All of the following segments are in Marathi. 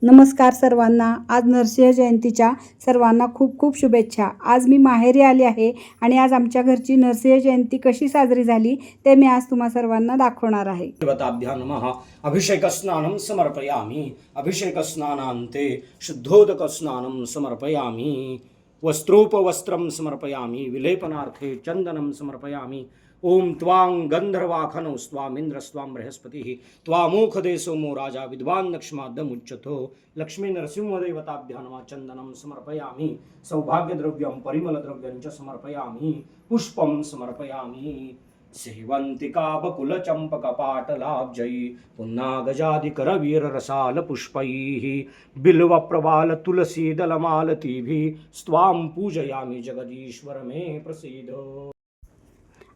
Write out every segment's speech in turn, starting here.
नमस्कार सर्वांना। आज नरसिंह जयंतीच्या सर्वांना खूप खूप शुभेच्छा। आज मी माहेरी आली आहे आणि आज आमच्या घरची नरसिंह जयंती कशी साजरी झाली ते मी आज तुम्हा सर्वांना दाखवणार आहे। देवताभ्यां नमः। अभिषेक स्नानं समर्पयामि। अभिषेक स्नानान्ते शुद्धोदक स्नानं समर्पयामि। वस्त्रोपवस्त्रं समर्पयामि। विलेपनार्थे चन्दनं समर्पयामि। ओम त्वां गंधर्वाखनौ स्वामिन्द्र स्वां बृहस्पतिः त्वामोखदे सोमो राजा विद्वान् लक्ष्मादमुच्यतो। लक्ष्मी नरसिंहदेवताभ्यां नमः। चन्दनं समर्पयामि। सौभाग्यद्रव्यं परिमलद्रव्यं च समर्पयामि। पुष्पं समर्पयामि। सेवंतिका बकुल चंपक पाटलाब्जयी पुन्नागजादिकर रसाल पुष्पैः बिल्व प्रवाल तुलसी दलमालतीभिः स्वां पूजयामि। जगदीश्वर मे प्रसीद।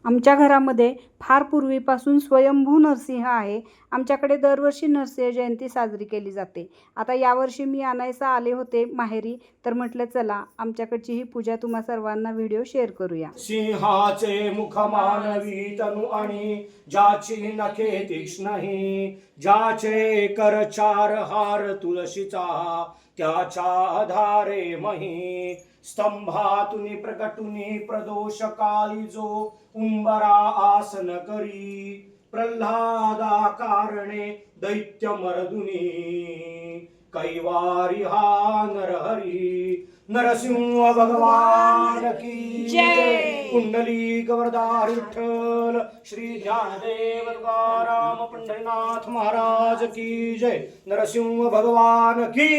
आमच्या घरामध्ये फार पूर्वीपासून स्वयंभू नरसिंह आहे। आमच्याकडे दरवर्षी नरसिंह जयंती साजरी केली जाते। आता यावर्षी मी आणायला आले होते माहेरी, तर म्हटलं चला आमच्याकडची ही पूजा तुम्हा सर्वांना व्हिडिओ शेअर करूया। सिंहाचे मुख मानवी तनु आणि ज्याची नखे तीक्ष्णही, ज्याचे कर चार हार तुळशीचा त्याच्या आधारे मही। स्तंभातुनी प्रकटुनी प्रदोष काळी जो उंबरा आसन करी, प्रल्हादा कारणे दैत्य मर्दुनी कैवारी हा नरहरी। नरसिंह भगवान की जय। कुंडली गवरदार विठ्ठल श्री ज्ञानदेव तुकाराम पंढरीनाथ महाराज की जय। नरसिंह भगवान की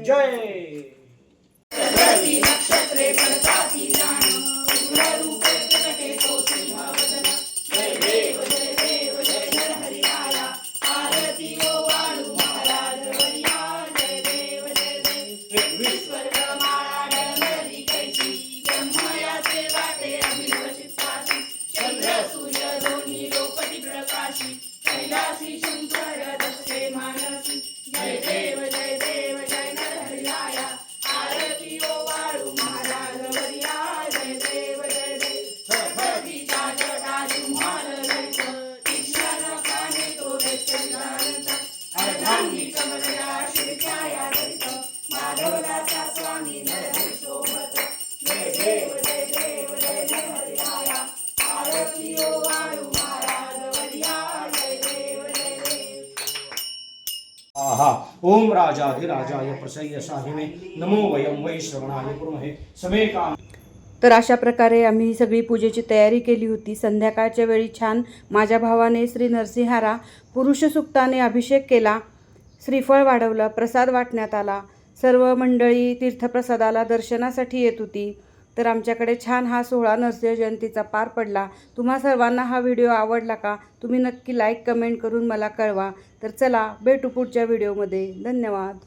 जय। नक्षत्रे पडताती जाण, उग्र रूपे प्रकटे तो सिंहवदन। जय देव जय देव जय नरहरी राया, आरती ओ वाळू महाराज वरिया। जय देव जय देव विश्वर माळा डळमळली कैची, ब्रह्मयाचे वाटे अभिनव चित्तासी। चंद्र सूर्य दोन्ही लोपटी प्रकाशी, कैलासी शंकर दशे मानसी। जय देव जय देव जय नरहरी राया, आरती ओ वाळू महाराज वरिया। जय देव जय देव छत्रपतीचा जटा तुम्हाला ललित, तीक्ष्ण नखाने तो दैत्यनिवारक। अर्धांगी कमलया शिरछाया धरित, माधवदासा स्वामी नरहरी शोभत। जय देव जय देव जय नरहरी राया, आरती ओ वाळू महाराज वरिया। जय देव जय देव। आहा ओम राजाधिराजाय प्रसय्य साहिमे नमो वयं वै श्रवणाय कुर्महे समे काम। तर अशा प्रकारे आम्ही सगळी पूजेची तयारी केली होती। संध्याकाळच्या वेळी छान माझ्या भावाने श्री नरसिंहारा पुरुष सुक्ताने अभिषेक केला, श्रीफळ वाढवलं, प्रसाद वाटण्यात आला। सर्व मंडळी तीर्थप्रसादाला दर्शनासाठी येत होती। तर आमच्याकडे छान हा सोहळा नरसिंह जयंतीचा पार पडला। तुम्हा सर्वांना हा व्हिडिओ आवडला का? तुम्ही नक्की लाईक कमेंट करून मला कळवा। तर चला भेटू पुढच्या व्हिडिओमध्ये। धन्यवाद।